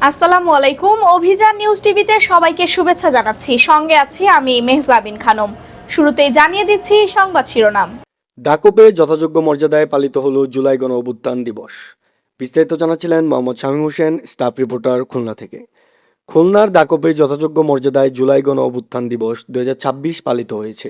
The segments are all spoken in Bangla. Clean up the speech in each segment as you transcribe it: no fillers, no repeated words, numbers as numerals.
আসসালামু আলাইকুম। অভিযান নিউজ টিভিতে সবাইকে শুভেচ্ছা জানাচ্ছি। সঙ্গে আছি আমি মেহজাবিন খানম। শুরুতেই জানিয়ে দিচ্ছি সংবাদ শিরোনাম। দাকপে যথাযোগ্য মর্যাদায় পালিত হলো জুলাই গণ অভ্যুত্থান দিবস। বিস্তারিত জানাচ্ছিলেন মোহাম্মদ শামীম হোসেন, স্টাফ রিপোর্টার, খুলনা থেকে। খুলনার দাকপে যথাযোগ্য মর্যাদায় জুলাই গণ অভ্যুত্থান দিবস 2026 পালিত হয়েছে।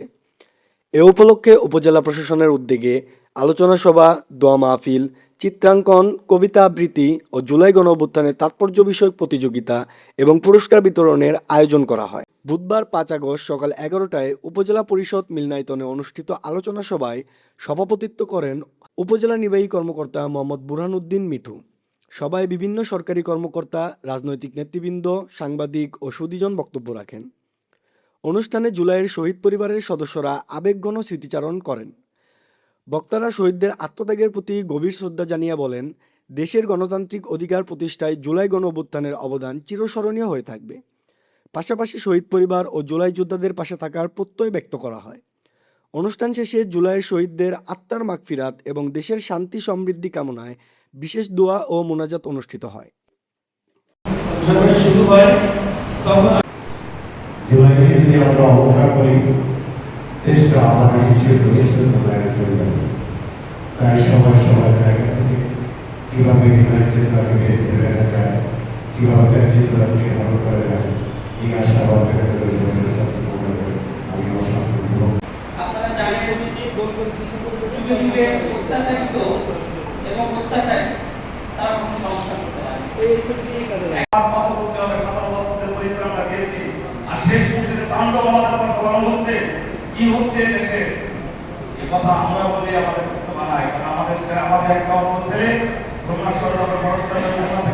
এ উপলক্ষে উপজেলা প্রশাসনের উদ্যোগে আলোচনা সভা, দোয়া মাহফিল, চিত্রাঙ্কন, কবিতা আবৃত্তি ও জুলাই গণ অভ্যুত্থানের তাৎপর্য বিষয়ক প্রতিযোগিতা এবং পুরস্কার বিতরণের আয়োজন করা হয়। বুধবার 5 আগস্ট সকাল 11টায় উপজেলা পরিষদ মিলনায়তনে অনুষ্ঠিত আলোচনা সভায় সভাপতিত্ব করেন উপজেলা নির্বাহী কর্মকর্তা মোহাম্মদ বুরহানুদ্দিন মিঠু। সভায় বিভিন্ন সরকারি কর্মকর্তা, রাজনৈতিক নেতৃবৃন্দ, সাংবাদিক ও সুধীজন বক্তব্য রাখেন। অনুষ্ঠানে জুলাইয়ের শহীদ পরিবারের সদস্যরা আবেগঘন স্মৃতিচারণ করেন। বক্তারা শহীদদের আত্মত্যাগের প্রতি গভীর শ্রদ্ধা জানিয়ে বলেন, দেশের গণতান্ত্রিক অধিকার প্রতিষ্ঠায় জুলাই গণ অভ্যুত্থানের অবদান চিরস্মরণীয় হয়ে থাকবে। পাশাপাশি শহীদ পরিবার ও জুলাই যোদ্ধাদের পাশে থাকার প্রত্যয় ব্যক্ত করা হয়। অনুষ্ঠান শেষে জুলাইয়ের শহীদদের আত্মার মাগফিরাত এবং দেশের শান্তি সমৃদ্ধি কামনায় বিশেষ দোয়া ও মোনাজাত অনুষ্ঠিত হয়। জুলাইকে যদি আমরা অবহেলা করি, দেশটা আমাদের হিসেবে পরিস্থিতি বাইরে চলে যাবে। তাই সবাই জায়গা থেকে কীভাবে জুলাইকে বের রাখা যায়, কীভাবে জুলাইকে ভালো করা যায়, এই আশাবাদ আমি অসংখ্য আপনারা জানেন ছবিটি যুগে যুগে অত্যাচারিত এবং অত্যাচারী তার কোনো সমস্যা করতে পারে এই ছবিটি আর শেষ পর্যন্ত তাণ্ডব আমাদের উপর চালানো হচ্ছে। কি হচ্ছে দেশে এ কথা আমরা বলি আমাদের বানাই, কারণ আমাদের একটা ছেলে খুলনা শহরের পড়াশোনা